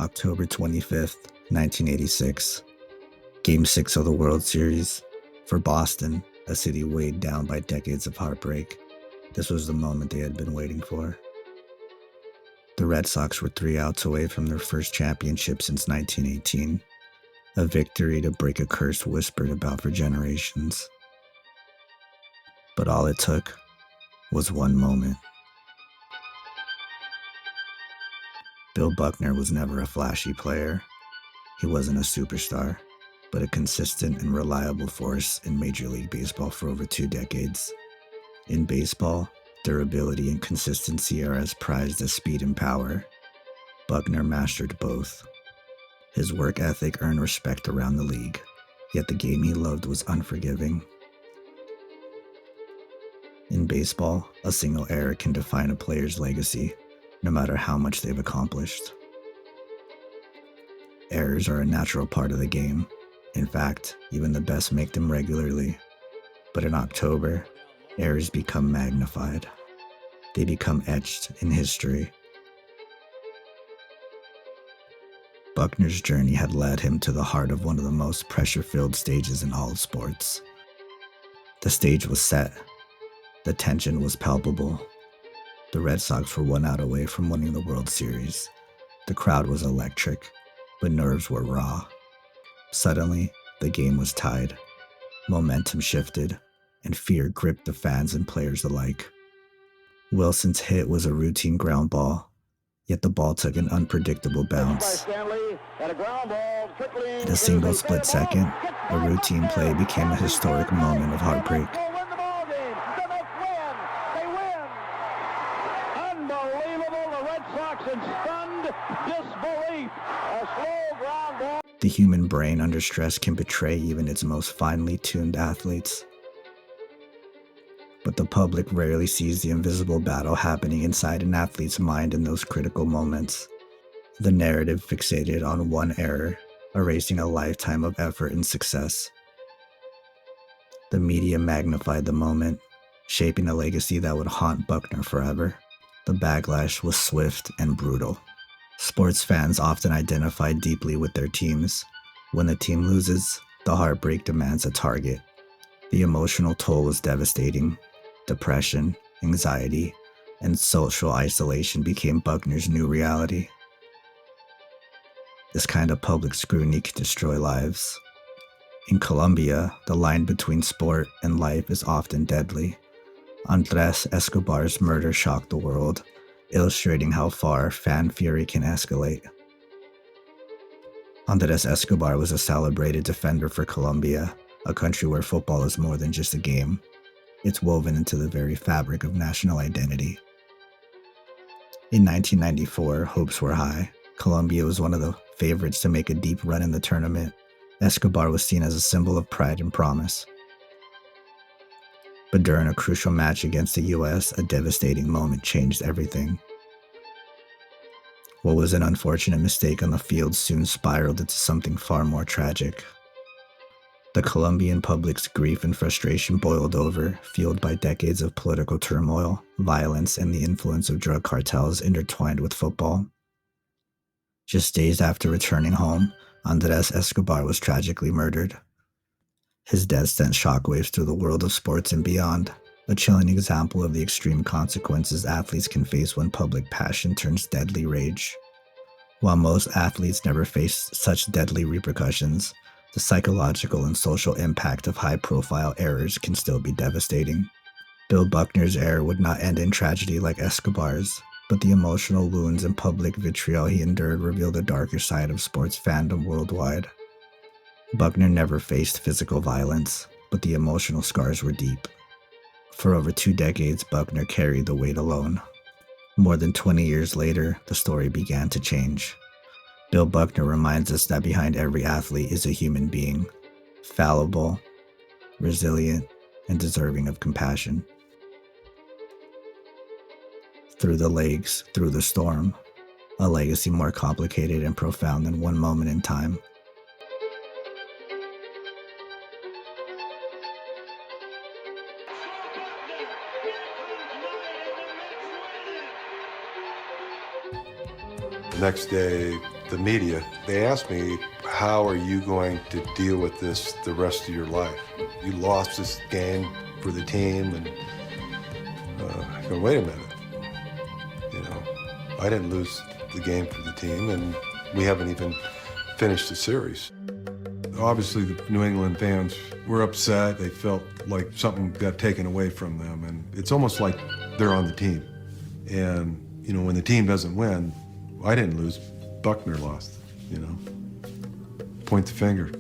October 25th, 1986. Game 6 of the World Series. For Boston, a city weighed down by decades of heartbreak, this was the moment they had been waiting for. The Red Sox were 3 outs away from their first championship since 1918, a victory to break a curse whispered about for generations. But all it took was one moment. Bill Buckner was never a flashy player. He wasn't a superstar, but a consistent and reliable force in Major League Baseball for over 2 decades. In baseball, durability and consistency are as prized as speed and power. Buckner mastered both. His work ethic earned respect around the league, yet the game he loved was unforgiving. In baseball, a single error can define a player's legacy, no matter how much they've accomplished. Errors are a natural part of the game. In fact, even the best make them regularly. But in October, errors become magnified. They become etched in history. Buckner's journey had led him to the heart of one of the most pressure-filled stages in all of sports. The stage was set. The tension was palpable. The Red Sox were 1 out away from winning the World Series. The crowd was electric, but nerves were raw. Suddenly, the game was tied. Momentum shifted, and fear gripped the fans and players alike. Wilson's hit was a routine ground ball, yet the ball took an unpredictable bounce. In a single split second, a routine play became a historic moment of heartbreak. The human brain under stress can betray even its most finely tuned athletes. But the public rarely sees the invisible battle happening inside an athlete's mind in those critical moments. The narrative fixated on one error, erasing a lifetime of effort and success. The media magnified the moment, shaping a legacy that would haunt Buckner forever. The backlash was swift and brutal. Sports fans often identify deeply with their teams. When the team loses, the heartbreak demands a target. The emotional toll was devastating. Depression, anxiety, and social isolation became Buckner's new reality. This kind of public scrutiny can destroy lives. In Colombia, the line between sport and life is often deadly. Andrés Escobar's murder shocked the world, illustrating how far fan fury can escalate. Andrés Escobar was a celebrated defender for Colombia, a country where football is more than just a game. It's woven into the very fabric of national identity. In 1994, hopes were high. Colombia was one of the favorites to make a deep run in the tournament. Escobar was seen as a symbol of pride and promise. But during a crucial match against the US, a devastating moment changed everything. What was an unfortunate mistake on the field soon spiraled into something far more tragic. The Colombian public's grief and frustration boiled over, fueled by decades of political turmoil, violence, and the influence of drug cartels intertwined with football. Just days after returning home, Andrés Escobar was tragically murdered. His death sent shockwaves through the world of sports and beyond, a chilling example of the extreme consequences athletes can face when public passion turns deadly rage. While most athletes never face such deadly repercussions, the psychological and social impact of high-profile errors can still be devastating. Bill Buckner's error would not end in tragedy like Escobar's, but the emotional wounds and public vitriol he endured revealed a darker side of sports fandom worldwide. Buckner never faced physical violence, but the emotional scars were deep. For over 2 decades, Buckner carried the weight alone. More than 20 years later, the story began to change. Bill Buckner reminds us that behind every athlete is a human being, fallible, resilient, and deserving of compassion. Through the lakes, through the storm, a legacy more complicated and profound than one moment in time. The next day, the media. They asked me, how are you going to deal with this the rest of your life? You lost this game for the team, and I go, wait a minute. You know, I didn't lose the game for the team, and we haven't even finished the series. Obviously, the New England fans were upset. They felt like something got taken away from them, and it's almost like they're on the team. And, you know, when the team doesn't win, I didn't lose, Buckner lost, you know. Point the finger.